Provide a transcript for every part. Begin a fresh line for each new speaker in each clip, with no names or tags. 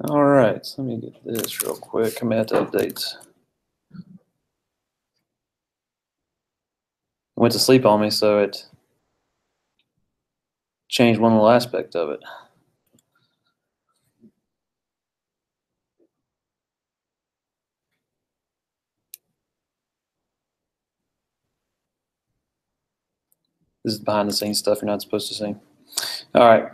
All right, so let me get this real quick. Commit updates. Went to sleep on me, so it changed one little aspect of it. This is behind the scenes stuff you're not supposed to see. All right.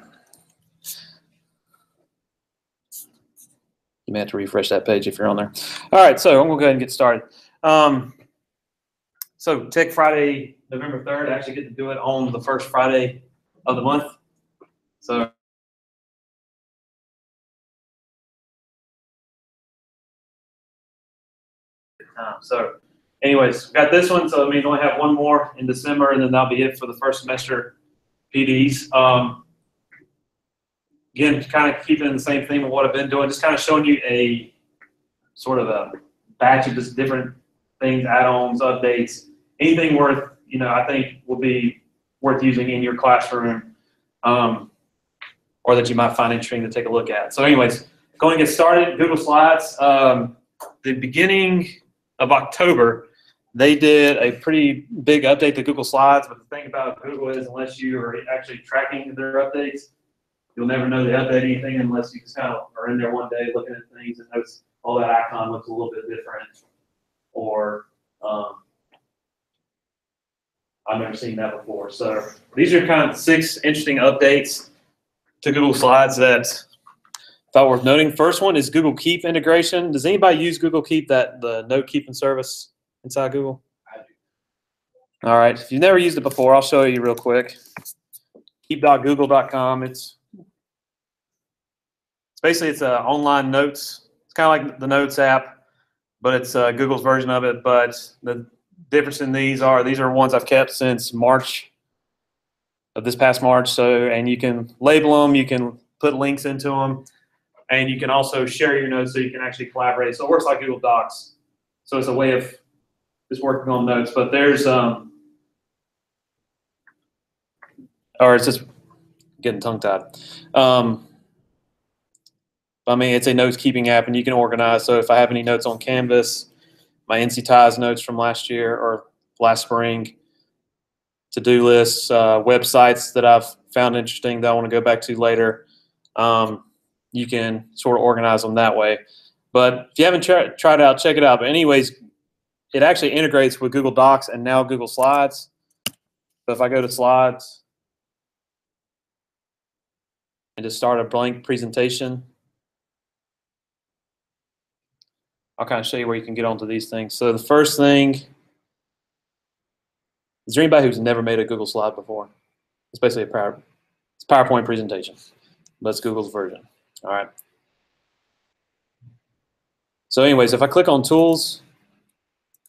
You may have to refresh that page if you're on there. All right, so I'm going to go ahead and get started. So Tech Friday, November 3rd, I actually get to do it on the first Friday of the month. So anyways, got this one, so it means I only have one more in December, and then that'll be it for the first semester PDs. Again, kind of keeping the same theme of what I've been doing, just kind of showing you a sort of a batch of just different things, add-ons, updates, anything worth, I think will be worth using in your classroom, or that you might find interesting to take a look at. So anyways, going to get started, Google Slides. The beginning of October, they did a pretty big update to Google Slides, but the thing about Google is unless you are actually tracking their updates, you'll never know they update anything unless you just kind of are in there one day looking at things and notice, oh, that icon looks a little bit different, or I've never seen that before. So these are kind of 6 interesting updates to Google Slides that I thought worth noting. First one is Google Keep integration. Does anybody use Google Keep, the note keeping service inside Google?
I do.
All right. If you've never used it before, I'll show you real quick. Keep.google.com. It's basically it's online notes. It's kind of like the Notes app, but it's Google's version of it. But the difference in these are ones I've kept since March of this past March. So, and you can label them, you can put links into them, and you can also share your notes so you can actually collaborate. So it works like Google Docs. So it's a way of just working on notes. But there's or it's just getting tongue-tied. I mean, it's a notes-keeping app, and you can organize. So if I have any notes on Canvas, my NC Ties notes from last year or last spring, to-do lists, websites that I've found interesting that I want to go back to later, you can sort of organize them that way. But if you haven't tried it out, check it out. But anyways, it actually integrates with Google Docs and now Google Slides. So if I go to Slides and just start a blank presentation, I'll kind of show you where you can get onto these things. So the first thing, is there anybody who's never made a Google slide before? It's basically it's a PowerPoint presentation, but it's Google's version. All right. So anyways, if I click on Tools,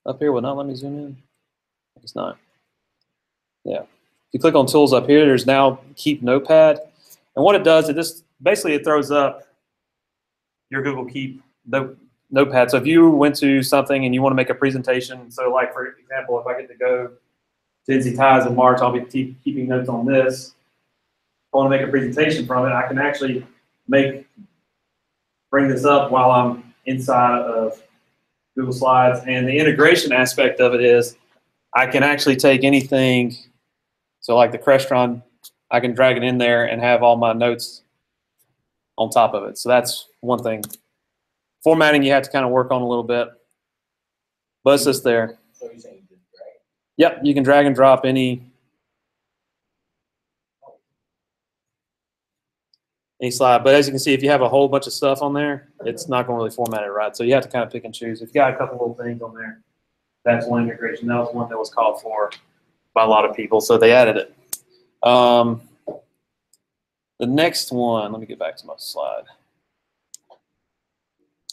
up here will not let me zoom in. It's not. Yeah. If you click on Tools up here, there's now Keep Notepad. And what it does, it just basically it throws up your Google Keep Notepad. So if you went to something and you want to make a presentation, so like for example, if I get to go to NC Ties in March, I'll be keeping notes on this. If I want to make a presentation from it, I can actually bring this up while I'm inside of Google Slides. And the integration aspect of it is I can actually take anything, so like the Crestron, I can drag it in there and have all my notes on top of it. So that's one thing. Formatting you have to kind of work on a little bit, but it's just there.
So you're saying you just drag?
Yep, you can drag and drop any slide. But as you can see, if you have a whole bunch of stuff on there, it's not going to really format it right. So you have to kind of pick and choose. If you got a couple little things on there, that's one integration. That was one that was called for by a lot of people, so they added it. The next one, let me get back to my slide,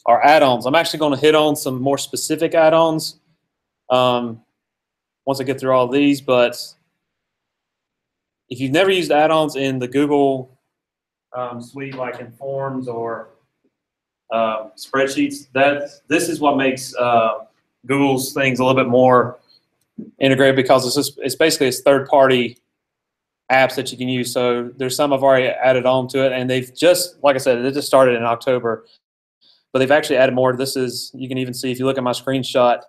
are add-ons. I'm actually going to hit on some more specific add-ons once I get through all of these. But if you've never used add-ons in the Google suite, like in Forms or spreadsheets, this is what makes Google's things a little bit more integrated, because it's basically a third-party
apps that you can use. So there's some I've already added on to it, and they've just, like I said, it just started in October, but they've actually added more. This is, you can even see if you look at my screenshot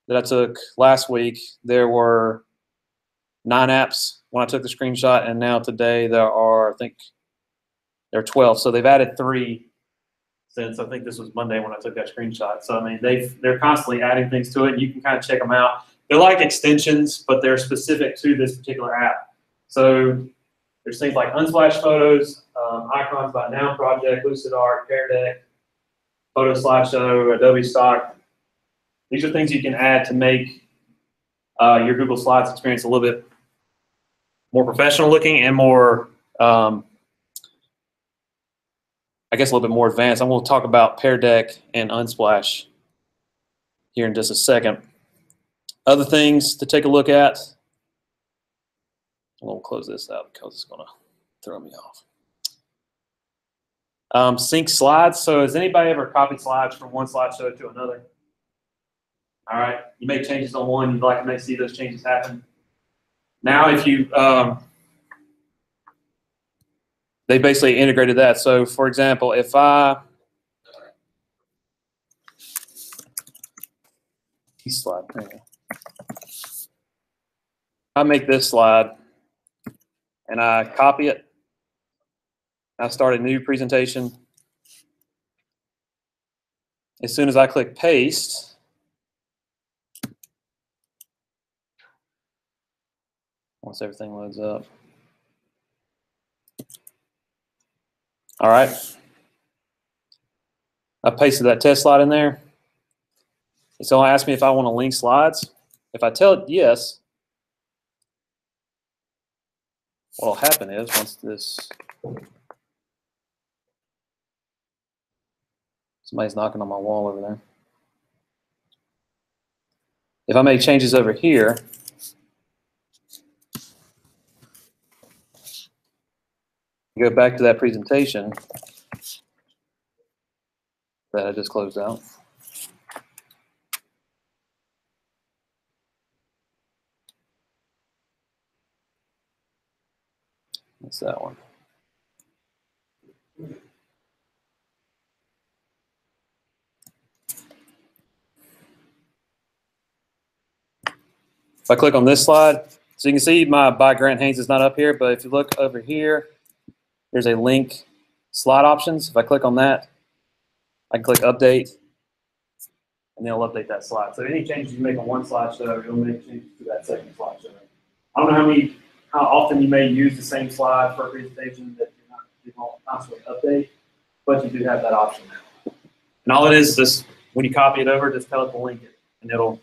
that I took last week, there were 9 apps when I took the screenshot, and now today there are, I think, there are 12. So they've added 3 since, I think this was Monday when I took that screenshot. So I mean, they're constantly adding things to it, and you can kind of check them out. They're like extensions, but they're specific to this particular app. So there's things like Unsplash Photos, Icons by Noun Project, Lucidart, Pear Deck, Photo Slideshow, Adobe Stock. These are things you can add to make your Google Slides experience a little bit more professional looking and more, I guess, a little bit more advanced. I'm going to talk about Pear Deck and Unsplash here in just a second. Other things to take a look at. I'm going to close this out because it's going to throw me off. Sync slides. So has anybody ever copied slides from one slideshow to another? All right, you make changes on one, you'd like to see those changes happen. Now if you, they basically integrated that. So for example, if I make this slide and I copy it, I start a new presentation. As soon as I click paste, once everything loads up. All right. I pasted that test slide in there. It's going to ask me if I want to link slides. If I tell it yes, what will happen is once this, somebody's knocking on my wall over there. If I make changes over here, go back to that presentation that I just closed out. That's that one. If I click on this slide, so you can see my by Grant Haynes is not up here, but if you look over here, there's a link slide options. If I click on that, I can click update, and it'll update that slide. So any changes you make on one slideshow, it'll make changes to that second slideshow. I don't know how often you may use the same slide for a presentation that you don't constantly update, but you do have that option now. And all it is just when you copy it over, just tell it to link it, and it'll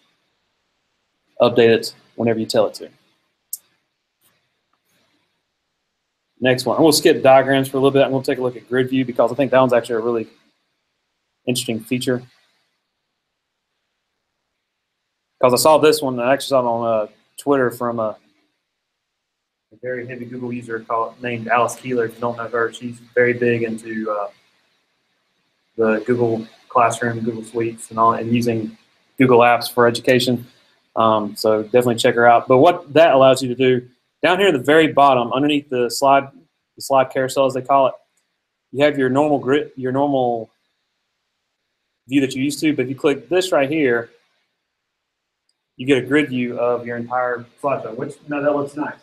update it whenever you tell it to. Next one, I'm going to skip diagrams for a little bit. I'm going to take a look at grid view because I think that one's actually a really interesting feature. Because I saw this one, I actually saw it on Twitter from a very heavy Google user named Alice Keeler. If you don't know her, she's very big into the Google Classroom, Google Suites, and all, and using Google Apps for education. So definitely check her out. But what that allows you to do, down here at the very bottom, underneath the slide carousel as they call it, you have your normal grid, your normal view that you're used to. But if you click this right here, you get a grid view of your entire slideshow, which now that looks nice.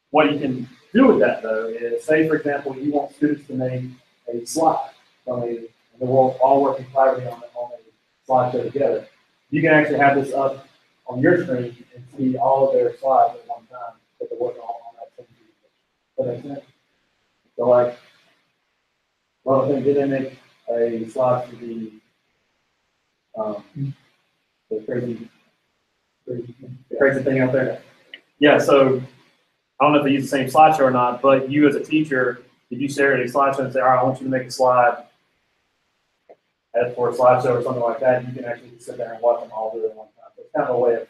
What you can do with that though is, say for example, you want students to make a slide and we're all working collaboratively on a slideshow together. You can actually have this up on your screen and see all of their slides at one time that they're working on that same presentation. Does that make sense? So like, well, did they make a slide for the crazy thing out there? Yeah, so I don't know if they use the same slideshow or not, but you as a teacher, if you share a slideshow and say, all right, I want you to make a slide for a slideshow or something like that, you can actually just sit there and watch them all do it at one time. So it's kind of a way of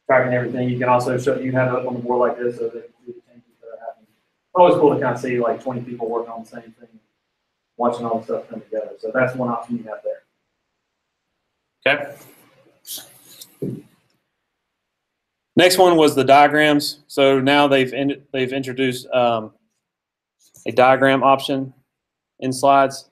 tracking everything. You can also show, you have it up on the board like this so they can see the changes that are happening. It's always cool to kind of see like 20 people working on the same thing, watching all the stuff come together. So that's one option you have there. Okay. Next one was the diagrams. So now they've introduced a diagram option in slides.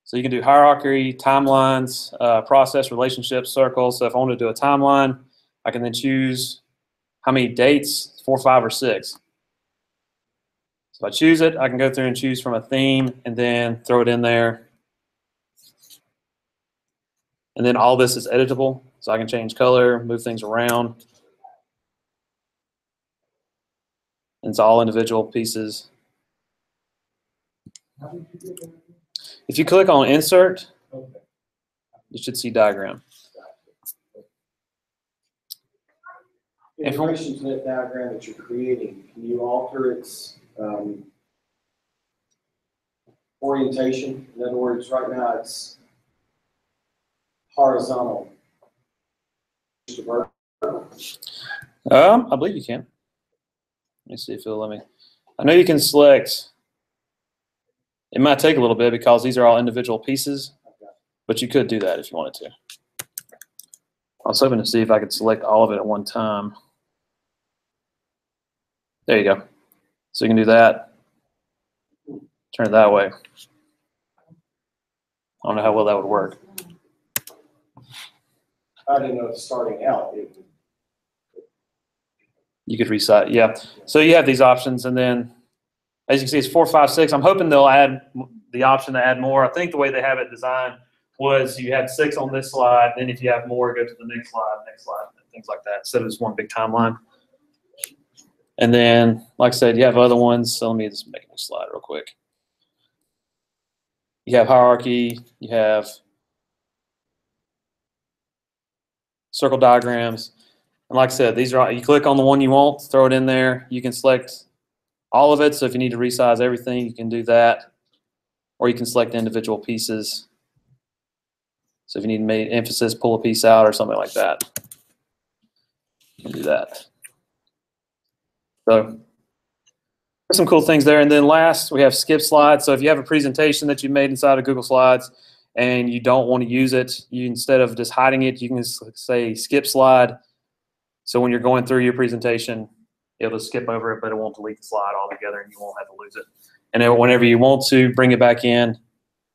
So you can do hierarchy, timelines, process, relationships, circles. So if I want to do a timeline, I can then choose how many dates, 4, 5, or 6. So if I choose it, I can go through and choose from a theme and then throw it in there. And then all this is editable. So I can change color, move things around. And it's all individual pieces. If you click on Insert, you should see diagram.
In relation to that diagram that you're creating, can you alter its orientation? In other words, right now it's horizontal.
I believe you can. Let me see if it'll let me. I know you can select. It might take a little bit because these are all individual pieces, but you could do that if you wanted to. I was hoping to see if I could select all of it at one time. There you go. So you can do that. Turn it that way. I don't know how well that would work.
I didn't know if starting out it would.
You could resize, yeah. So you have these options, and then as you can see, it's 4, 5, 6. I'm hoping they'll add the option to add more. I think the way they have it designed was you had 6 on this slide, then if you have more, go to the next slide, and things like that, instead of just one big timeline. And then, like I said, you have other ones. So let me just make a new slide real quick. You have hierarchy. You have circle diagrams. And like I said, these are, you click on the one you want, throw it in there. You can select all of it. So if you need to resize everything, you can do that. Or you can select individual pieces. So if you need to make emphasis, pull a piece out or something like that, you can do that. So there's some cool things there. And then last, we have skip slides. So if you have a presentation that you made inside of Google Slides and you don't want to use it, you instead of just hiding it, you can just say skip slide. So when you're going through your presentation, it'll just skip over it, but it won't delete the slide altogether and you won't have to lose it. And then whenever you want to bring it back in,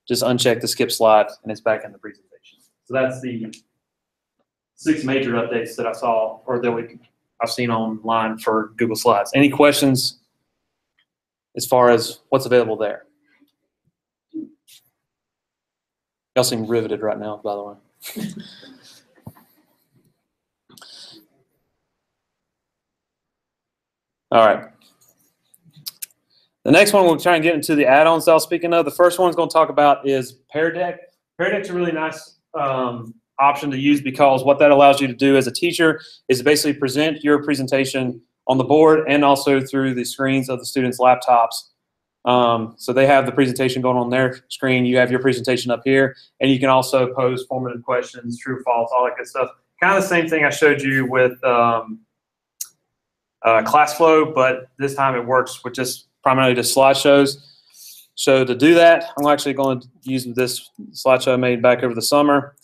just uncheck the skip slide and it's back in the presentation. So that's the 6 major updates that I saw or that I've seen online for Google Slides. Any questions as far as what's available there? Y'all seem riveted right now, by the way. All right. The next one we'll try and get into the add-ons that I was speaking of. The first one is going to talk about is Pear Deck. Pear Deck's a really nice option to use because what that allows you to do as a teacher is basically present your presentation on the board and also through the screens of the students' laptops. So they have the presentation going on their screen. You have your presentation up here, and you can also pose formative questions, true, false, all that good stuff. Kind of the same thing I showed you with ClassFlow, but this time it works with just primarily just slideshows. So to do that, I'm actually going to use this slideshow I made back over the summer.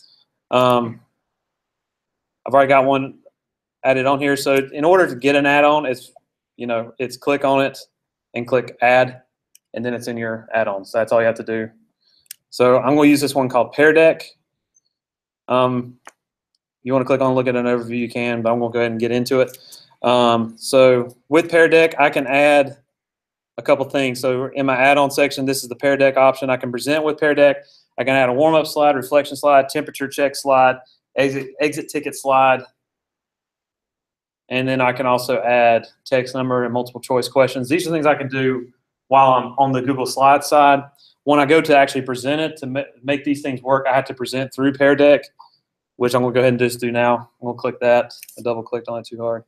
I've already got one added on here. So in order to get an add-on, it's click on it and click add, and then it's in your add-ons. That's all you have to do. So I'm going to use this one called Pear Deck. You want to click on look at an overview, you can, but I'm going to go ahead and get into it. So with Pear Deck, I can add a couple things. So in my add-on section, this is the Pear Deck option. I can present with Pear Deck. I can add a warm-up slide, reflection slide, temperature check slide, exit ticket slide, and then I can also add text number and multiple choice questions. These are things I can do while I'm on the Google Slides side. When I go to actually present it, to make these things work, I have to present through Pear Deck, which I'm going to go ahead and just do now. I'm going to click that. I double-clicked on it too hard.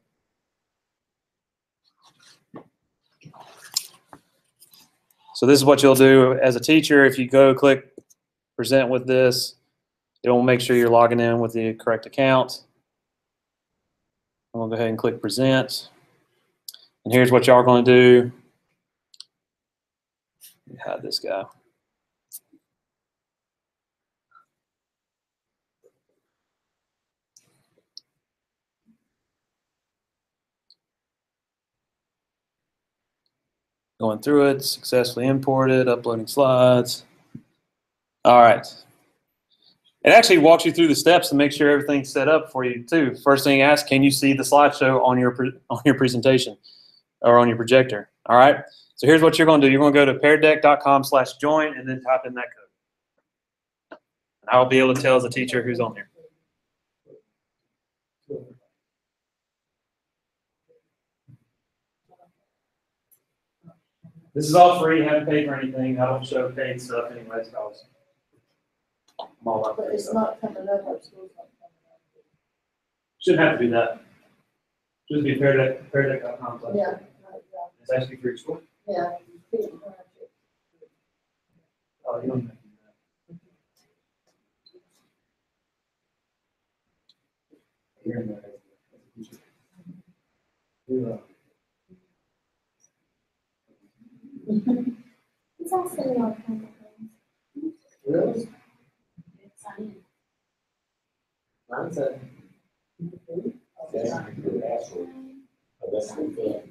So this is what you'll do as a teacher. If you go click present with this, it'll make sure you're logging in with the correct account. I'm going to go ahead and click present. And here's what y'all are going to do. Let me hide this guy. Going through it, successfully imported, uploading slides. All right. It actually walks you through the steps to make sure everything's set up for you too. First thing it asks, can you see the slideshow on your presentation or on your projector? All right. So here's what you're going to do. You're going to go to peardeck.com/join and then type in that code. And I'll be able to tell as a teacher who's on there. This is all free. Haven't paid for anything. I don't show paid stuff anyways. I'm all up
But
there,
it's
so.
not coming up, our school's not coming
Shouldn't have to be that. Should be peardeck.com.
up. Yeah,
It's actually free school.
yeah.
Oh, you don't have to do that. You're in there.
It's also your
Really?
sign.
Mine said. That's a good password. Oh, that's good.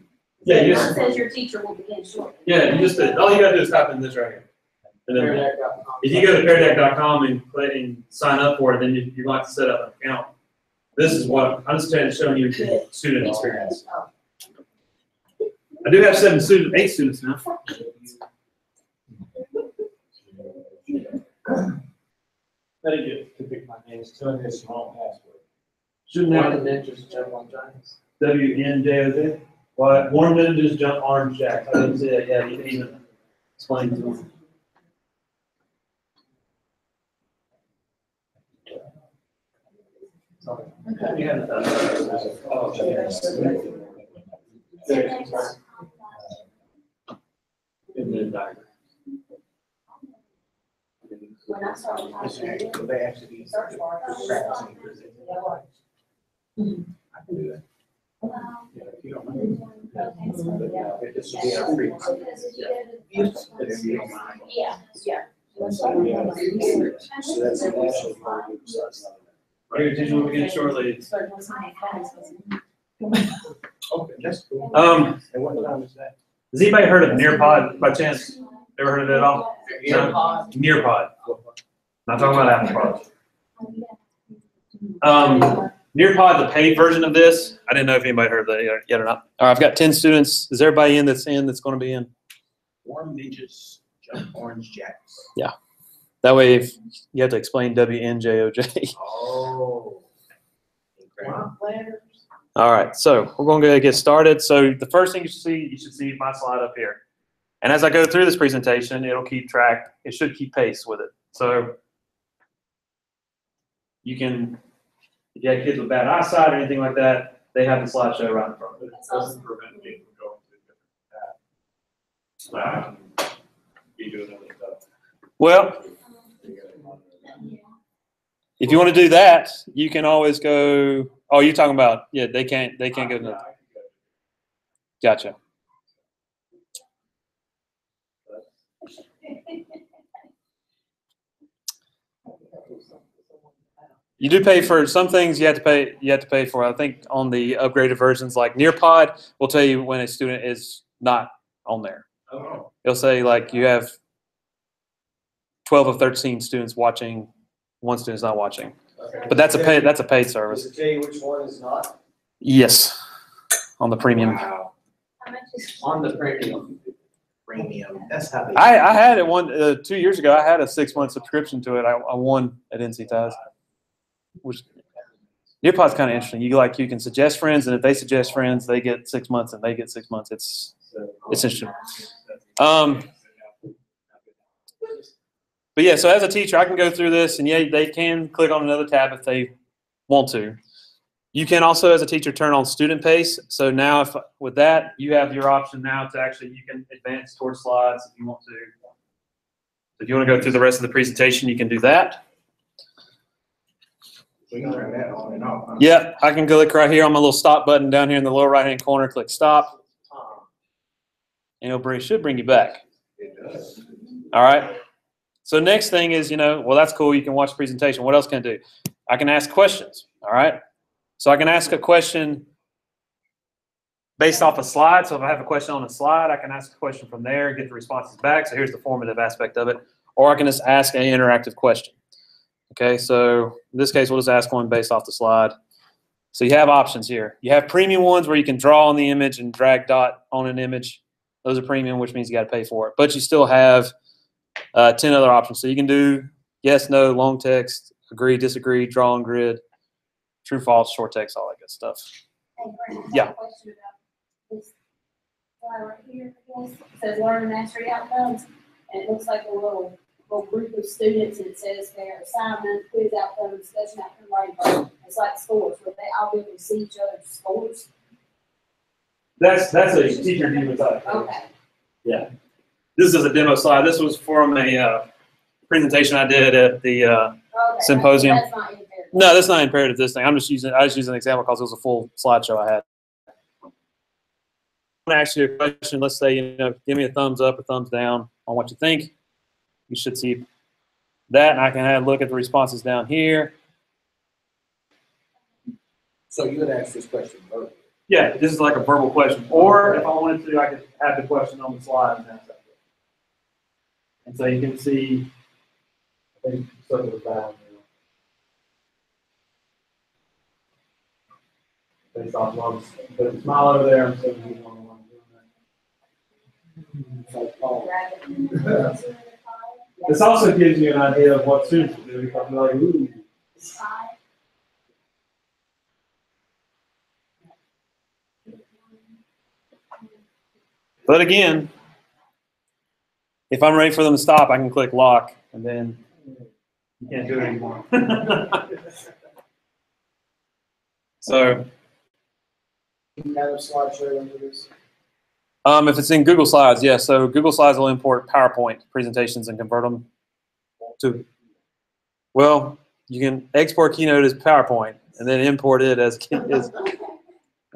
Yeah, you
It
just,
says your teacher will begin shortly.
yeah, you just, all you gotta do is type in this right here. And then, if you go to peardeck.com and click and sign up for it, then you're going to have to set up an account. This is what, I'm just showing you the student experience. I do have 8 students now.
Very good. To pick my names, two in this small password.
Shouldn't
One
have
of them just jump on Giants.
WNJOZ. Why, Warren Ninjas jump orange jacks. I didn't see that yet. You can even explain to them. You haven't done that. Oh, and then diagram.
When I started talking,
They actually
search bar.
practicing. I can do that. Yeah, if you don't mind. This will be our free. If you don't mind.
Yeah, yeah.
So that's the national program.
Your teacher will begin shortly.
Okay, that's cool.
Um,
And what time is that?
Has anybody heard of Nearpod by chance? Ever heard of it at all? Nearpod. Not talking about Apple Pod. Nearpod, the paid version of this. I didn't know if anybody heard of that yet or not. All right, I've got 10 students. Is everybody in that's going to be in?
Warm Ninjas jump orange jacks.
That way, if you have to explain WNJOJ.
Oh. Wow.
All right, so we're going to get started. So the first thing you should see my slide up here. And as I go through this presentation, it'll keep track. It should keep pace with it. So you can, if you have kids with bad eyesight or anything like that, they have the slideshow right in front of them.
That's awesome.
Prevent people from going to different paths. You do another stuff.
Well, if you want to do that, you can always go. Oh, you're talking about, yeah, they can't go to the. Gotcha. You do pay for some things. You have to pay for. I think on the upgraded versions, like Nearpod, will tell you when a student is not on there.
Oh.
It'll say like you have 12 of 13 students watching, one student's not watching.
Okay.
But that's a paid service.
Does it tell you which one is not?
Yes, on the premium.
Wow.
How much is?
On the premium. Premium, that's how they.
I had it 2 years ago. I had a 6-month subscription to it. I won at NC Ties. Which Nearpod's kind of interesting. You can suggest friends, and if they suggest friends, they get 6 months, and they get 6 months. It's interesting. But yeah, so as a teacher, I can go through this, and yeah, they can click on another tab if they want to. You can also, as a teacher, turn on student pace. So now, with that, you have your option now to actually, you can advance towards slides if you want to. If you want to go through the rest of the presentation, you can do that.
We can turn that on and off. Huh?
Yeah, I can click right here on my little stop button down here in the lower right-hand corner, click stop, and it should bring you back.
It does.
All right. So next thing is, well, that's cool. You can watch the presentation. What else can I do? I can ask questions. All right. So I can ask a question based off a slide. So if I have a question on a slide, I can ask a question from there, get the responses back. So here's the formative aspect of it. Or I can just ask an interactive question. Okay, so in this case, we'll just ask one based off the slide. So you have options here. You have premium ones where you can draw on the image and drag dot on an image. Those are premium, which means you got to pay for it. But you still have 10 other options. So you can do yes, no, long text, agree, disagree, draw on grid, true, false, short text, all that good stuff.
Hey, Brandon, I have
Yeah.
a question about this slide right here, I guess. It says learn and mastery outcomes, and it looks like a little group of students, and it says their assignment, quiz outcome, discussion outcome, writing. It's like scores, where they all be able to see each other's scores.
That's a teacher view type.
Okay.
This is a demo slide. This was from a presentation I did at the
Okay,
Symposium.
That's not imperative.
No, that's not imperative, this thing. I was using an example because it was a full slideshow I had. I'm going to ask you a question. Let's say, give me a thumbs up or thumbs down on what you think. You should see that, and I can look at the responses down here.
So you would ask this question verbally.
Yeah, this is like a verbal question. Or if I wanted to, I could have the question on the slide and ask that. And so you can see, I think, circle it down. Based off loves. But the smile over there, I'm saying he's one of the ones doing that.
It's like, oh,
This also gives you an idea of what students will do because they're like, ooh.
But again, if I'm ready for them to stop, I can click lock, and then
You can't do it anymore.
so
another slideshow under this.
if it's in Google Slides, yes. So Google Slides will import PowerPoint presentations and convert them to. Well, you can export Keynote as PowerPoint and then import it as and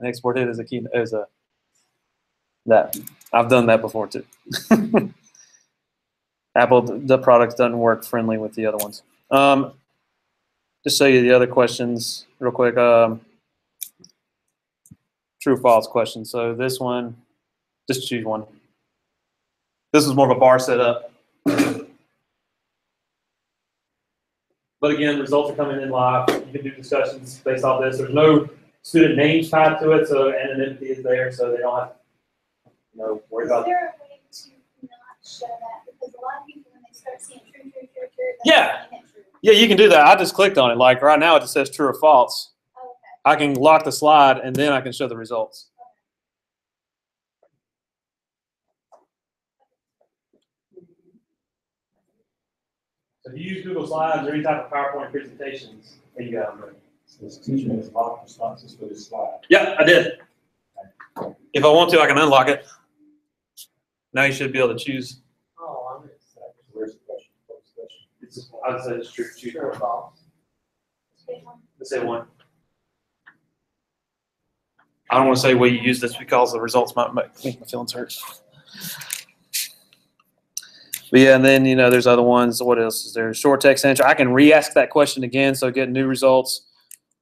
export it as a Keynote as a that. I've done that before too. Apple, the product doesn't work friendly with the other ones. Just show you the other questions real quick. True false question. So this one, just choose one. This is more of a bar setup. But again, results are coming in live. You can do discussions based off this. There's no student names tied to it, so anonymity is there, so they don't have to worry about it.
Is there a way to not show that? Because a lot of people, when they start seeing true,
Yeah. Yeah, you can do that. I just clicked on it. Like right now, it just says true or false.
Okay.
I can lock the slide, and then I can show the results.
So if you use Google Slides or any type of PowerPoint presentations, there you go.
This teacher has locked responses for this slide.
Yeah, I did. If I want to, I can unlock it. Now you should be able to choose.
Oh, I'm excited. Where's the question? What's the question?
It's, I would say it's true.
True or false?
Let's say one.
I don't want to say we use this because the results might make my feelings hurt. But yeah, and then there's other ones. What else is there? Short text answer. I can re-ask that question again, so get new results.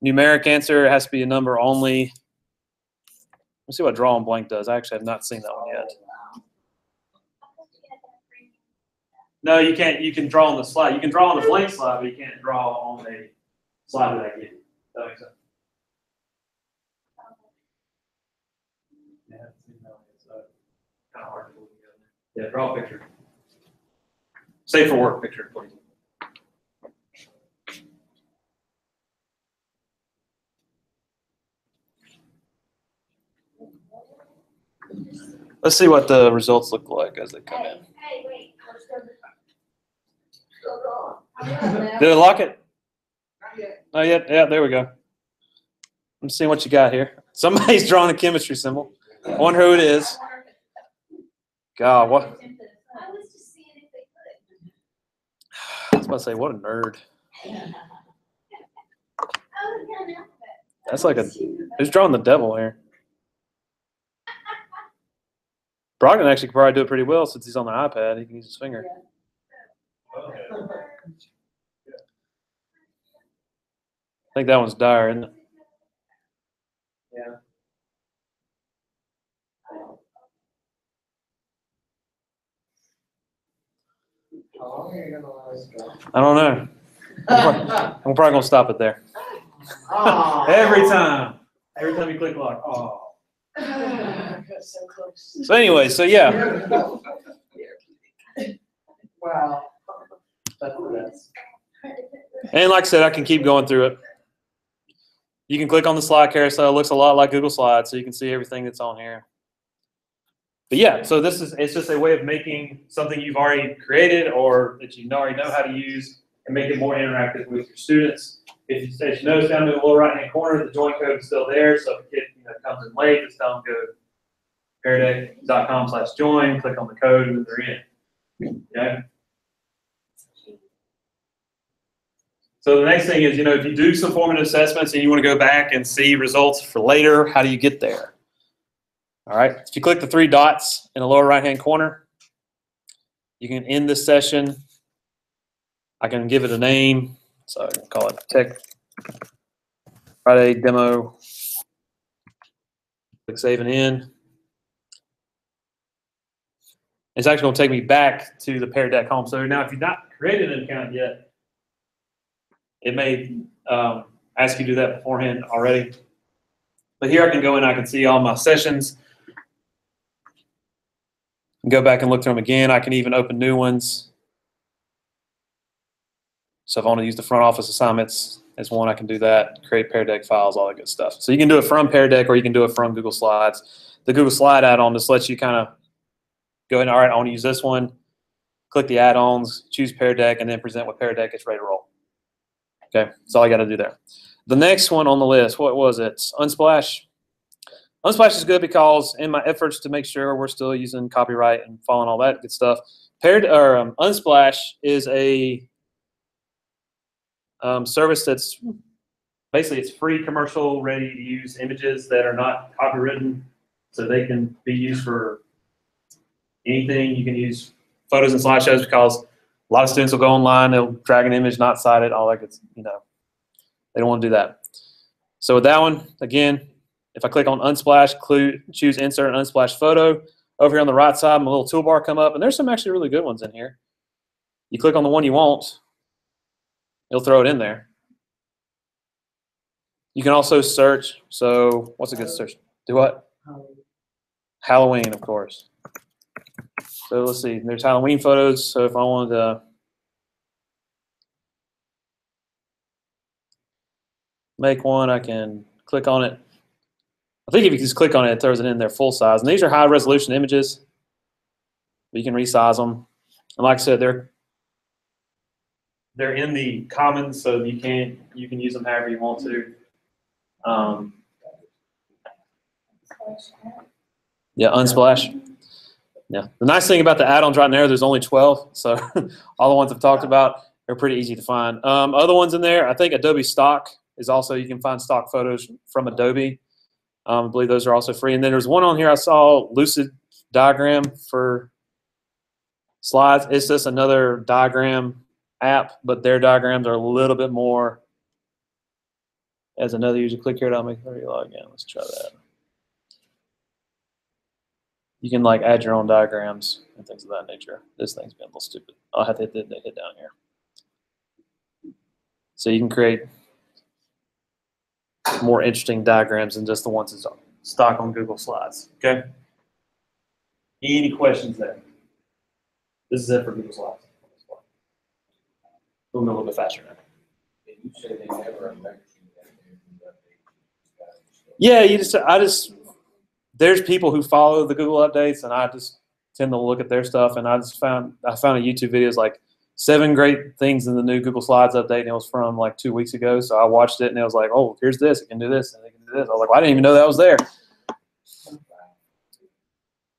Numeric answer, it has to be a number only. Let's see what draw on blank does. I actually have not seen that one yet. No, you can't. You can draw on the slide. You can draw on a blank slide, but you can't draw on a slide that I give you. That makes sense. Yeah, it's kind of hard to pull together. Yeah, draw a picture. Safe for work picture, please. Let's see what the results look like as they come in.
Hey, wait. Let's go.
Did it lock it?
Not yet.
Oh, yeah, yeah, there we go. I'm seeing what you got here. Somebody's drawing a chemistry symbol. I wonder who it is. God, what?
I was just seeing if they could.
I was about to say, what a nerd. That's like a, who's drawing the devil here? Brogdon actually could probably do it pretty well since he's on the iPad. He can use his finger. I think that one's dire, isn't it?
Yeah.
How long are you gonna let us go?
I don't know. I'm probably gonna stop it there.
Aw.
Every time you click lock, oh.
So close.
So anyway, so yeah,
Wow. That's the best.
and like I said, I can keep going through it. You can click on the slide carousel. It looks a lot like Google Slides, so you can see everything that's on here. But yeah, so it's just a way of making something you've already created or that you already know how to use and make it more interactive with your students. If you notice down in the lower right-hand corner, the join code is still there. So if a kid comes in late, just tell them go to peardeck.com/join, click on the code, and then they're in. Okay. So the next thing is, if you do some formative assessments and you want to go back and see results for later, how do you get there? All right. If you click the 3 dots in the lower right-hand corner, you can end this session. I can give it a name. So I can call it Tech Friday Demo. Click Save and End. It's actually going to take me back to the Pear Deck home. So now if you've not created an account yet, it may ask you to do that beforehand already. But here I can go in, I can see all my sessions. Go back and look through them again. I can even open new ones. So if I want to use the front office assignments as one, I can do that. Create Pear Deck files, all that good stuff. So you can do it from Pear Deck or you can do it from Google Slides. The Google Slide add-on just lets you kind of go in, all right, I want to use this one. Click the add-ons, choose Pear Deck, and then present with Pear Deck. It's ready to roll. Okay, that's all I got to do there. The next one on the list, what was it? Unsplash. Unsplash is good because in my efforts to make sure we're still using copyright and following all that good stuff, Unsplash is a service that's basically it's free, commercial, ready to use images that are not copywritten, so they can be used for anything. You can use photos and slideshows because a lot of students will go online, they'll drag an image, not cite it, all that good, they don't want to do that. So with that one, again, if I click on Unsplash, choose Insert an Unsplash Photo. Over here on the right side, my little toolbar come up, and there's some actually really good ones in here. You click on the one you want, it'll throw it in there. You can also search. So what's a good search? Do what? Halloween, of course. So let's see. There's Halloween photos. So if I wanted to make one, I can click on it. I think if you just click on it, it throws it in there full size. And these are high resolution images. You can resize them. And like I said, they're in the commons, so you can use them however you want to. Yeah, Unsplash. Yeah. The nice thing about the add-ons right now, there's only 12, so all the ones I've talked about are pretty easy to find. Other ones in there, I think Adobe Stock is also, you can find stock photos from Adobe. I believe those are also free. And then there's one on here I saw, Lucid Diagram for slides. It's just another diagram app, but their diagrams are a little bit more. As another user, click here to make sure you log in. Let's try that. You can like add your own diagrams and things of that nature. This thing's been a little stupid. I'll have to hit down here. So you can create more interesting diagrams than just the ones that's stock on Google Slides. Okay. Any questions there? This is it for Google Slides. We'll go a little bit faster now.
You say they never affect you.
Yeah, there's people who follow the Google updates, and I just tend to look at their stuff, and I found a YouTube video is like 7 great things in the new Google Slides update, and it was from like 2 weeks ago. So I watched it, and it was like, oh, here's this, it can do this, and it can do this. I was like, well, I didn't even know that was there.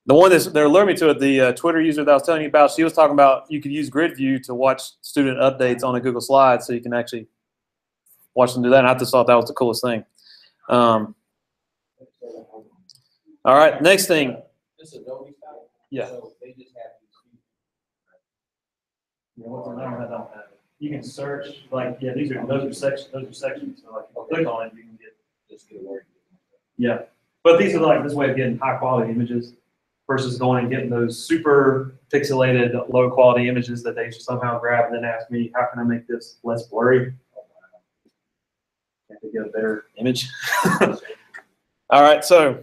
The one that alerted me to it, the Twitter user that I was telling you about, she was talking about you could use Grid View to watch student updates on a Google Slide, so you can actually watch them do that. And I just thought that was the coolest thing. All right, next thing.
This Adobe stuff?
Yeah.
So they just have
You can search, like, yeah, those are sections. So like, if you click on it, you can get.
just get a word.
Yeah, but these are like this way of getting high quality images versus going and getting those super pixelated, low quality images that they somehow grab and then ask me, how can I make this less blurry? Can't they get a better image? All right, so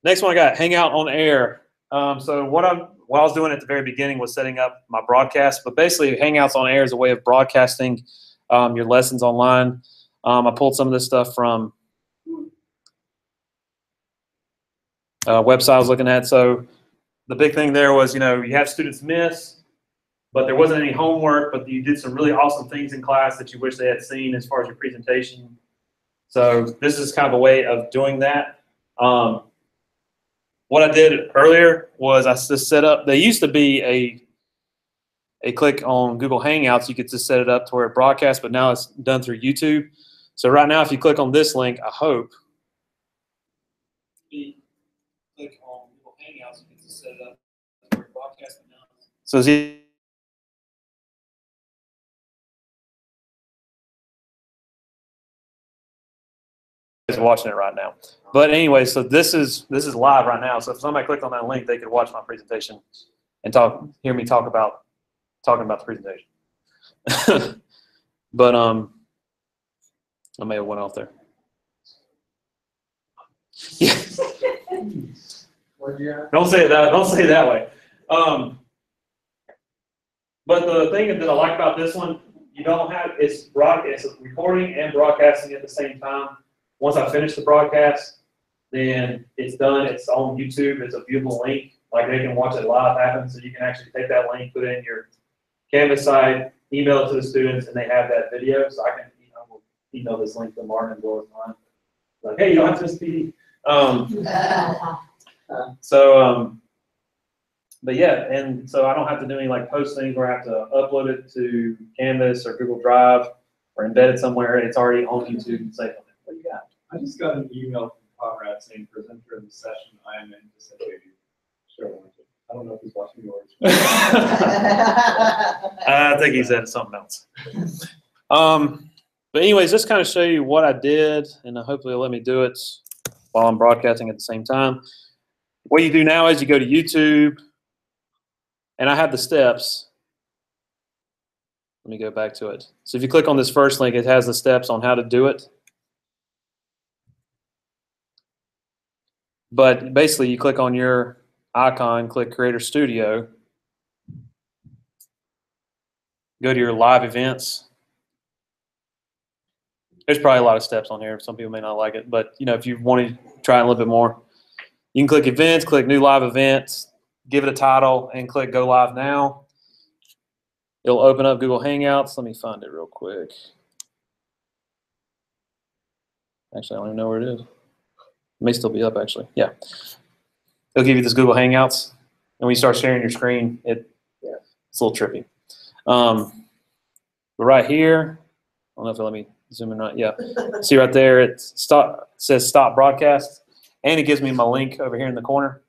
next one I got, Hangout on Air. So what I was doing at the very beginning was setting up my broadcast, but basically Hangouts on Air is a way of broadcasting your lessons online. I pulled some of this stuff from a website I was looking at. So the big thing there was, you have students miss, but there wasn't any homework, but you did some really awesome things in class that you wish they had seen as far as your presentation. So this is kind of a way of doing that. What I did earlier was I just set up, there used to be a click on Google Hangouts, you could just set it up to where it broadcasts, but now it's done through YouTube. So right now, if you click on this link, I hope, click on Google Hangouts, you can just set it up to where it broadcasts. So see, is watching it right now. But anyway, so this is live right now. So if somebody clicked on that link, they could watch my presentation and hear me talking about the presentation. But I may have went off there. Yeah. Don't say it that way. But the thing that I like about this one, it's recording and broadcasting at the same time. Once I finish the broadcast, then it's done. It's on YouTube. It's a viewable link. Like they can watch it live happen. So you can actually take that link, put it in your Canvas site, email it to the students, and they have that video. So I can email this link to Martin and blow his mind. Like, hey, you don't have to miss PD. But yeah, and so I don't have to do any like posting where I have to upload it to Canvas or Google Drive or embed it somewhere. It's already on YouTube and safe on it. What do you got?
I just got an email from Conrad saying, presenter in the session, I am in to say, sure. I don't know if he's watching yours.
I think he said something else. But anyways, just kind of show you what I did, and hopefully it'll let me do it while I'm broadcasting at the same time. What you do now is you go to YouTube, and I have the steps. Let me go back to it. So if you click on this first link, it has the steps on how to do it. But basically, you click on your icon, click Creator Studio, go to your live events. There's probably a lot of steps on here. Some people may not like it, but if you want to try a little bit more, you can click Events, click New Live Events, give it a title, and click Go Live Now. It'll open up Google Hangouts. Let me find it real quick. Actually, I don't even know where it is. It may still be up, actually. Yeah. It'll give you this Google Hangouts. And when you start sharing your screen, it's a little trippy. But right here, I don't know if it'll let me zoom in right. Yeah. See right there, it says Stop Broadcast. And it gives me my link over here in the corner.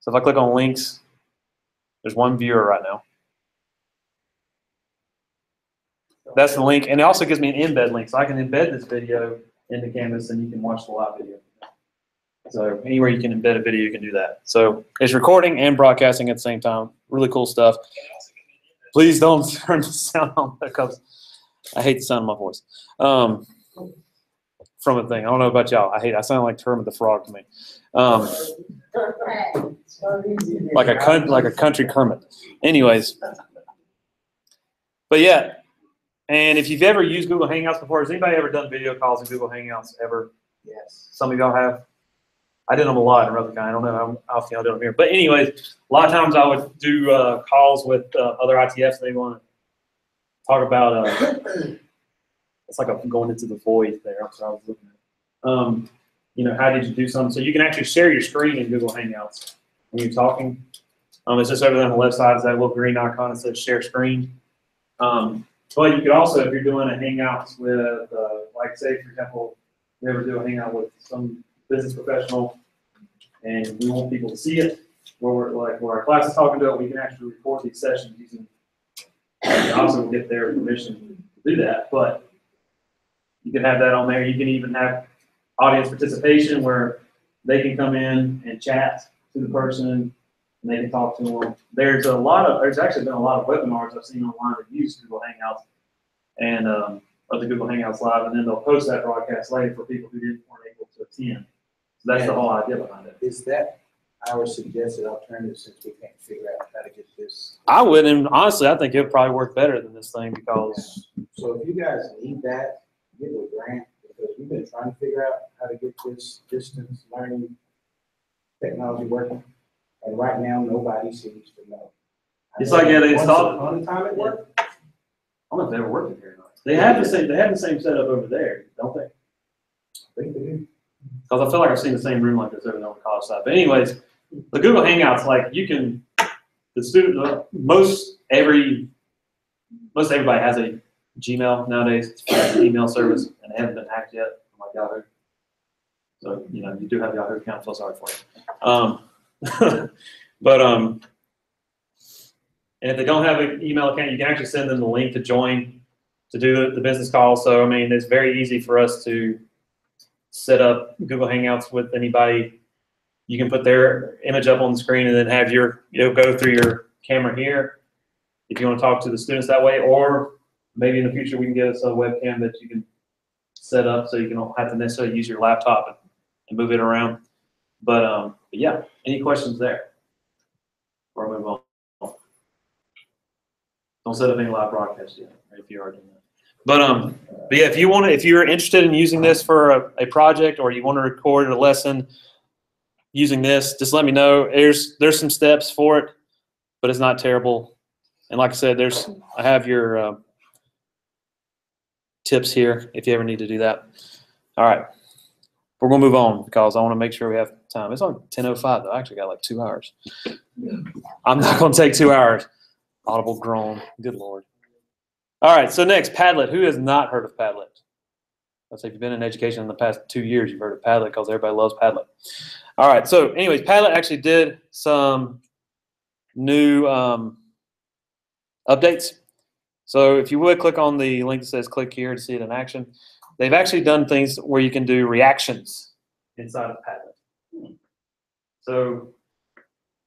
So if I click on links, there's one viewer right now. That's the link. And it also gives me an embed link. So I can embed this video into Canvas and you can watch the live video. So anywhere you can embed a video, you can do that. So it's recording and broadcasting at the same time. Really cool stuff. Please don't turn the sound on because I hate the sound of my voice. From a thing. I don't know about y'all. I sound like Kermit the Frog to me. Like a country Kermit. Anyways. But yeah. And if you've ever used Google Hangouts before, has anybody ever done video calls in Google Hangouts ever?
Yes.
Some of y'all have. I did them a lot in Rutherford County. I don't know how often y'all do them here. But anyways, a lot of times I would do calls with other ITFs. They want to talk about, it's like I'm going into the void there. That's what I was looking at. How did you do something? So you can actually share your screen in Google Hangouts when you're talking. It's just over there on the left side is that little green icon that says share screen. But you could also, if you're doing a Hangouts with, like say, for example, we ever do a Hangout with some business professional and we want people to see it, where our class is talking to it, we can actually record these sessions using, also we'll get their permission to do that, but you can have that on there. You can even have audience participation where they can come in and chat to the person, and they can talk to them. There's actually been a lot of webinars I've seen online that use Google Hangouts and or the Google Hangouts Live, and then they'll post that broadcast later for people who weren't able to attend. So that's the whole idea behind it.
Is that our suggested alternative since we can't figure out how to get this?
I would, and honestly, I think it would probably work better than this thing because
So if you guys need that, get a grant, because we've been trying to figure out how to get this distance learning technology working. And right now, nobody seems to know.
It's like, yeah, they installed-
Once upon a time it worked.
I don't know if they ever worked here or not. They have the same setup over there, don't they?
I think they do.
Because I feel like I've seen the same room like this over there on the college side. But anyways, the Google Hangouts, like you can, most everybody has a Gmail nowadays. It's an email service, and they haven't been hacked yet, like Yahoo. So you do have Yahoo account. I feel sorry for you. And if they don't have an email account, you can actually send them the link to join to do the business call. So I mean, it's very easy for us to set up Google Hangouts with anybody. You can put their image up on the screen and then have go through your camera here if you want to talk to the students that way, or maybe in the future we can get us a webcam that you can set up so you don't have to necessarily use your laptop and move it around. But yeah, any questions there? Or move on. Don't set up any live broadcast yet, if you are doing that. But yeah, if you're interested in using this for a project, or you want to record a lesson using this, just let me know. There's some steps for it, but it's not terrible. And like I said, I have your tips here if you ever need to do that. All right, we're gonna move on because I want to make sure we have time. It's only 10:05 though. I actually got like 2 hours. I'm not gonna take 2 hours. Audible groan. Good Lord. All right, so next, Padlet. Who has not heard of Padlet? Let's say if you've been in education in the past 2 years, you've heard of Padlet because everybody loves Padlet. All right, so anyways, Padlet actually did some new updates. So if you would click on the link that says click here to see it in action. They've actually done things where you can do reactions inside of Padlet. So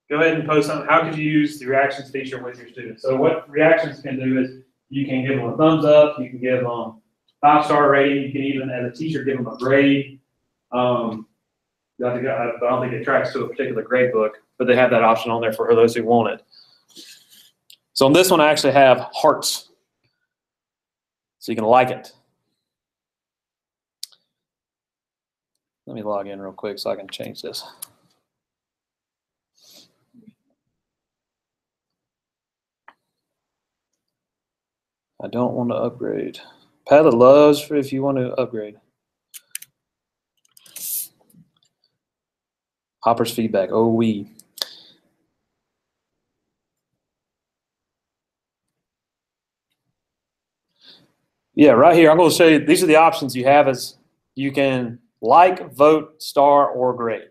go ahead and post something. How could you use the reactions feature with your students? So what reactions can do is you can give them a thumbs up. You can give them 5-star rating. You can even, as a teacher, give them a grade. I don't think it tracks to a particular grade book, but they have that option on there for those who want it. So on this one, I actually have hearts. So you can like it. Let me log in real quick so I can change this. I don't want to upgrade. Padlet loves if you want to upgrade. Hopper's feedback. Oh, we. Yeah, right here, I'm going to show you, these are the options you have. As you can like, vote, star, or grade.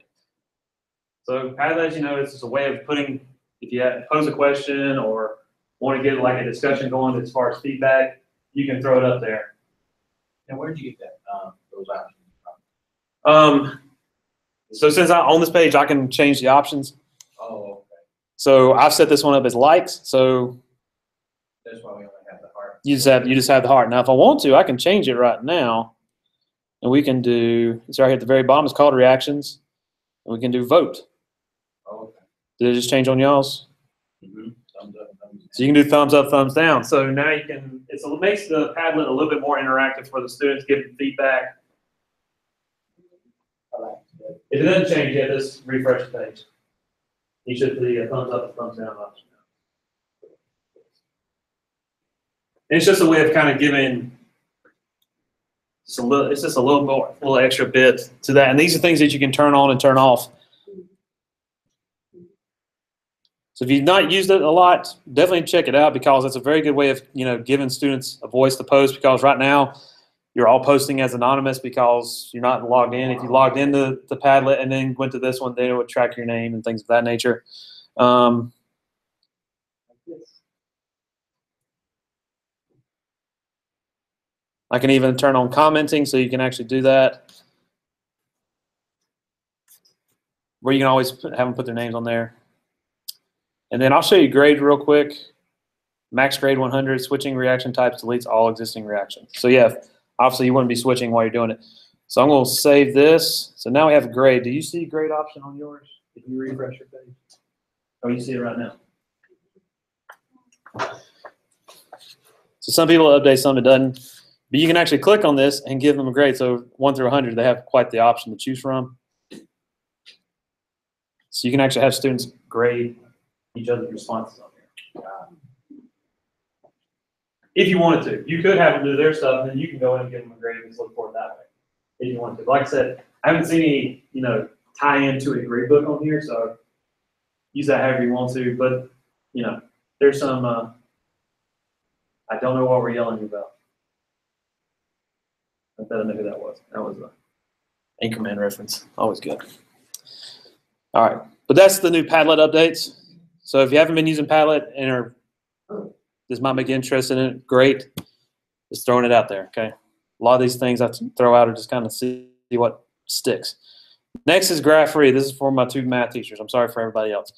So Padlet, as you know, this is a way of putting, if you pose a question or want to get like a discussion going as far as feedback, you can throw it up there.
And where did you get that, those options from?
So since I'm on this page, I can change the options.
Oh, okay.
So I've set this one up as likes. So
That's why we only have the heart.
you just have the heart. Now, if I want to, I can change it right now, and we can do. It's right here at the very bottom. It's called reactions, and we can do vote.
Oh, okay.
Did it just change on y'all's?
Mm-hmm. Thumbs up, thumbs down.
So you can do thumbs up, thumbs down. So now you can. It makes the Padlet a little bit more interactive for the students, giving feedback.
I like that.
If it doesn't change yet, just refresh the page. You should see a thumbs up, a thumbs down option. It's just a way of kind of giving it's just a little more, a little extra bit to that. And these are things that you can turn on and turn off. So if you've not used it a lot, definitely check it out because it's a very good way of giving students a voice to post. Because right now you're all posting as anonymous because you're not logged in. If you logged into the Padlet and then went to this one, then it would track your name and things of that nature. I can even turn on commenting so you can actually do that. where you can always have them put their names on there. And then I'll show you grade real quick. Max grade 100, switching reaction types deletes all existing reactions. So yeah, obviously you wouldn't be switching while you're doing it. So I'm going to save this. So now we have a grade. Do you see grade option on yours? If you refresh your page. Oh, you see it right now. So some people update, some it doesn't. But you can actually click on this and give them a grade. So 1 through 100, they have quite the option to choose from. So you can actually have students grade each other's responses on here. If you wanted to. You could have them do their stuff, and then you can go in and give them a grade and just look for it that way. If you wanted to. Like I said, I haven't seen any, tie into a grade book on here, so use that however you want to. But, there's some, I don't know what we're yelling about. I don't know who that was. That was an Anchorman reference. Always good. All right. But that's the new Padlet updates. So if you haven't been using Padlet and this might make you interested in it, great. Just throwing it out there, okay? A lot of these things I have to throw out or just kind of see what sticks. Next is GraphFree. This is for my 2 math teachers. I'm sorry for everybody else.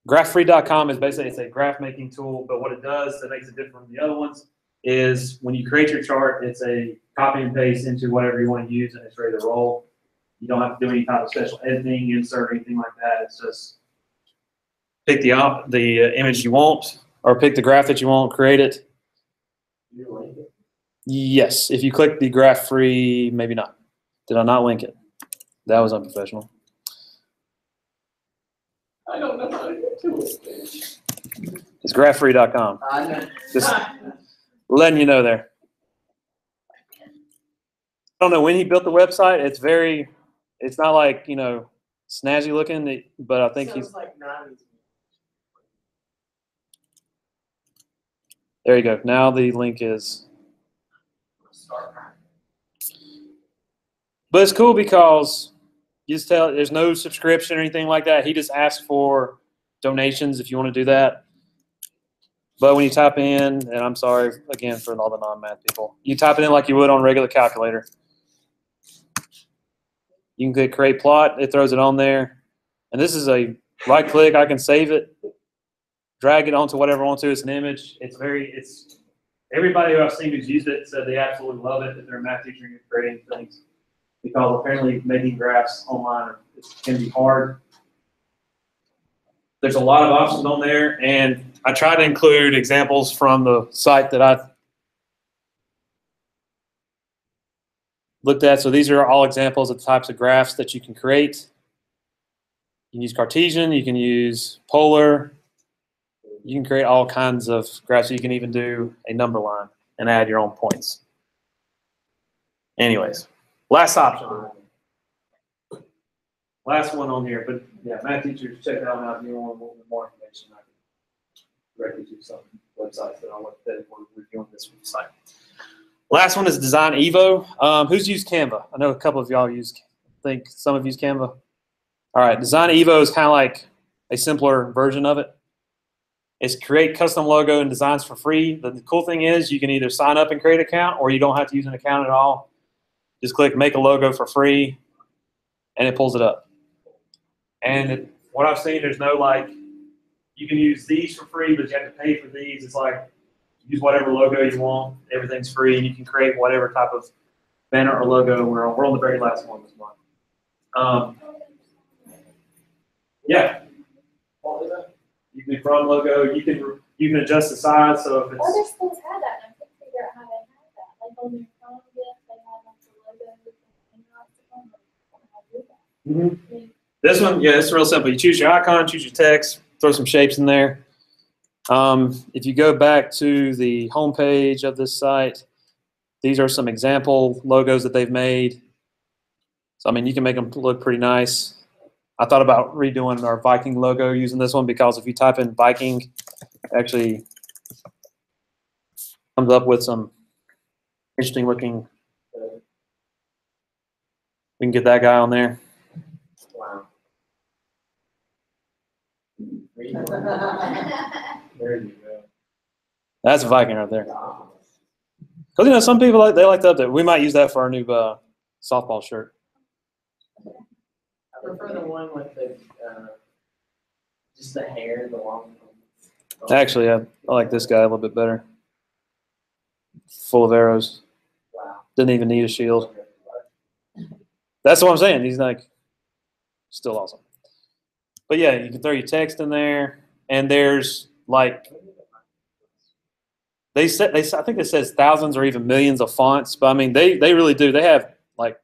GraphFree.com is basically, it's a graph making tool, but what it does that makes it different from the other ones is when you create your chart, it's a copy and paste into whatever you want to use and it's ready to roll. You don't have to do any type of special editing, insert, anything like that. It's just pick the image you want or pick the graph that you want, create it. Yes, if you click the GraphFree, maybe not. Did I not link it? That was unprofessional.
I don't know how to get to it.
It's GraphFree.com. Just letting you know there. I don't know when he built the website. It's not like, snazzy looking, but I think he's.
Like 90s.
There you go. Now the link is. But it's cool because you just tell there's no subscription or anything like that. He just asks for donations if you want to do that. But when you type in, and I'm sorry again for all the non-math people, you type it in like you would on a regular calculator. You can click create plot. It throws it on there. And this is a right click. I can save it, drag it onto whatever I want to. It's an image. It's everybody who I've seen who's used it said they absolutely love it, that they're a math teacher and creating things. Because apparently making graphs online can be hard. There's a lot of options on there, and I try to include examples from the site that I looked at. So these are all examples of the types of graphs that you can create. You can use Cartesian, you can use polar, you can create all kinds of graphs. You can even do a number line and add your own points. Anyways, last option. Last one on here, but yeah, math teachers, check that out if you want a little bit more information. I can direct you to some websites that I want to review on this site. Last one is Design Evo. Who's used Canva? I know a couple of y'all use. I think some of you use Canva. All right, Design Evo is kind of like a simpler version of it. It's create custom logo and designs for free. The cool thing is you can either sign up and create an account, or you don't have to use an account at all. Just click make a logo for free, and it pulls it up. And what I've seen, there's no you can use these for free, but you have to pay for these. It's like use whatever logo you want. Everything's free, and you can create whatever type of banner or logo. We're on the very last one this month. Yeah. You can do from logo. You can adjust the size. So if it's
Other schools have that, and I couldn't figure out how they have that. Like on their phone, they have the logo and how to do that.
This one, yeah, it's real simple. You choose your icon, choose your text, throw some shapes in there. If you go back to the home page of this site, these are some example logos that they've made. So, I mean, you can make them look pretty nice. I thought about redoing our Viking logo using this one because if you type in Viking, it actually comes up with some interesting looking. We can get that guy on there.
Wow.
There you go.
That's a Viking right there. Because some people they like to update. We might use that for our new softball shirt.
I prefer the one with the, just the hair, the long.
Actually, I like this guy a little bit better. Full of arrows.
Wow.
Didn't even need a shield. That's what I'm saying. He's like still awesome. But yeah, you can throw your text in there, and there's like I think it says thousands or even millions of fonts. But I mean, they really do. They have like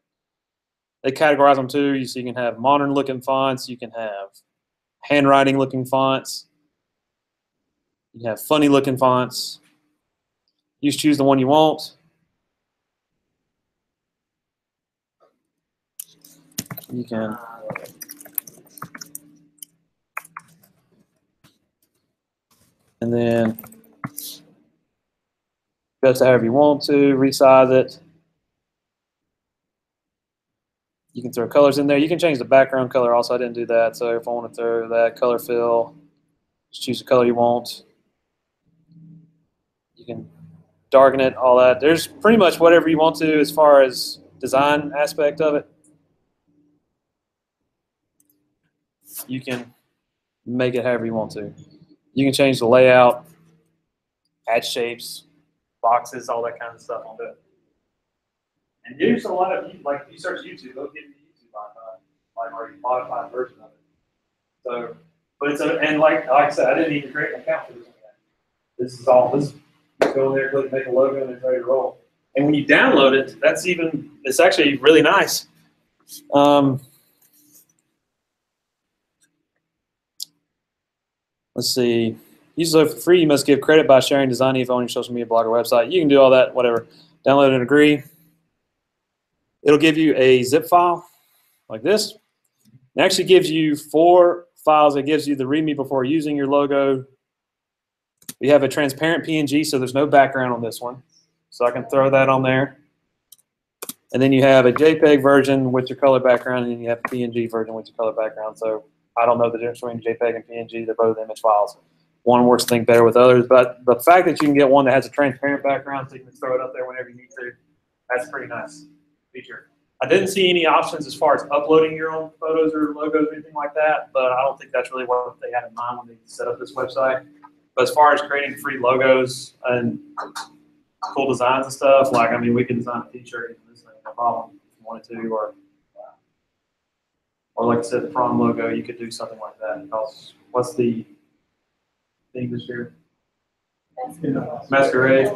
they categorize them too. So you can have modern looking fonts. You can have handwriting looking fonts. You can have funny looking fonts. You just choose the one you want. You can. And then adjust it however you want to, resize it. You can throw colors in there. You can change the background color also. I didn't do that. So if I want to throw that color fill, just choose the color you want. You can darken it, all that. There's pretty much whatever you want to as far as design aspect of it. You can make it however you want to. You can change the layout, add shapes, boxes, all that kind of stuff on it. And there's a lot of, like, if you search YouTube, they'll give you YouTube like already modified version of it. So, but it's and like I said, I didn't even create an account for this one yet. This is all, go in there, click make a logo, and it's ready to roll. And when you download it, it's actually really nice. Let's see. Use it for free. You must give credit by sharing design info on your social media, blog, or website. You can do all that, whatever. Download and agree. It'll give you a zip file like this. It actually gives you 4 files. It gives you the README before using your logo. We have a transparent PNG, so there's no background on this one. So I can throw that on there. And then you have a JPEG version with your color background, and then you have a PNG version with your color background. So I don't know the difference between JPEG and PNG. They're both image files. One works, I think, better with others. But the fact that you can get one that has a transparent background so you can throw it up there whenever you need to, that's a pretty nice feature. I didn't see any options as far as uploading your own photos or logos or anything like that, but I don't think that's really what they had in mind when they set up this website. But as far as creating free logos and cool designs and stuff, like, I mean, we can design a t-shirt using this thing, no problem, if you wanted to, or like I said, the prom logo, you could do something like that. Because what's the thing this year? Masquerade.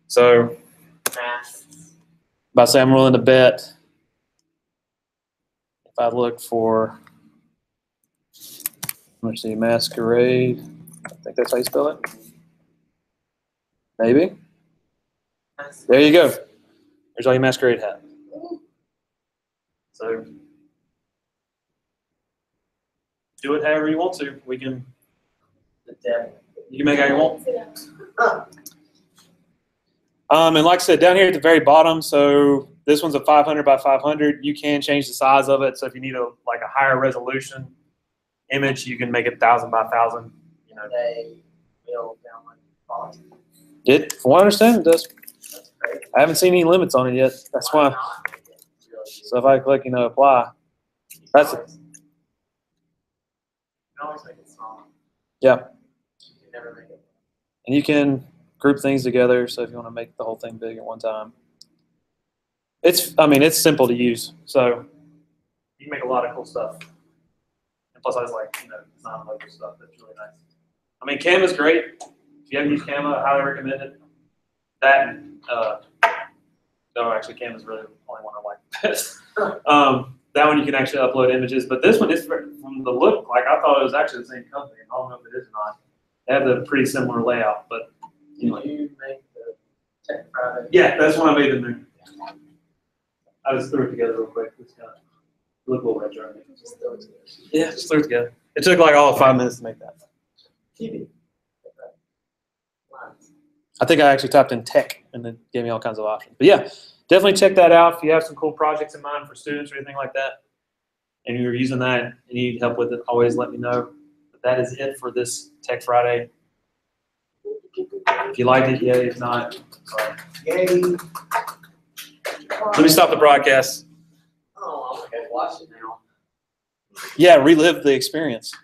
So, about to say I'm willing to bet if I look for, let me see, Masquerade. I think that's how you spell it. Maybe. There you go. There's all your Masquerade hat. So do it however you want to. We can. You can make it how you want. And like I said, down here at the very bottom, so this one's a 500 by 500. You can change the size of it. So if you need a higher resolution image, you can make it 1,000 by 1,000. You know.
They will download font.
It, from what I understand, it does.
That's great.
I haven't seen any limits on it yet. That's why.
not make it really
So if I click, apply, that's it.
You can always make it smaller.
Yeah.
You can never make it.
And you can group things together. So if you want to make the whole thing big at one time, it's simple to use. So you can make a lot of cool stuff. And plus, I was like, design logo stuff. That's really nice. I mean, Canva's great. If you haven't used Canva, I highly recommend it. That and, no, actually, Canva's really the only one I like best. That one you can actually upload images, but this one is from the look, like I thought it was actually the same company. I don't know if it is or not. They have a pretty similar layout, but anyway.
Did you make the Tech Friday?
Yeah, that's one I made in there. I just threw it together real quick. It's kind of look a little retro.
Just throw it together.
Yeah, just threw it together. It took like all of 5 minutes to make that.
Keep it. Lines.
I think I actually typed in tech and it gave me all kinds of options. But yeah, definitely check that out if you have some cool projects in mind for students or anything like that. And you're using that and you need help with it, always let me know. But that is it for this Tech Friday. If you liked it, yay. If not, sorry.
Yay.
Let me stop the broadcast.
Oh, I'm gonna watch it now.
Yeah, relive the experience.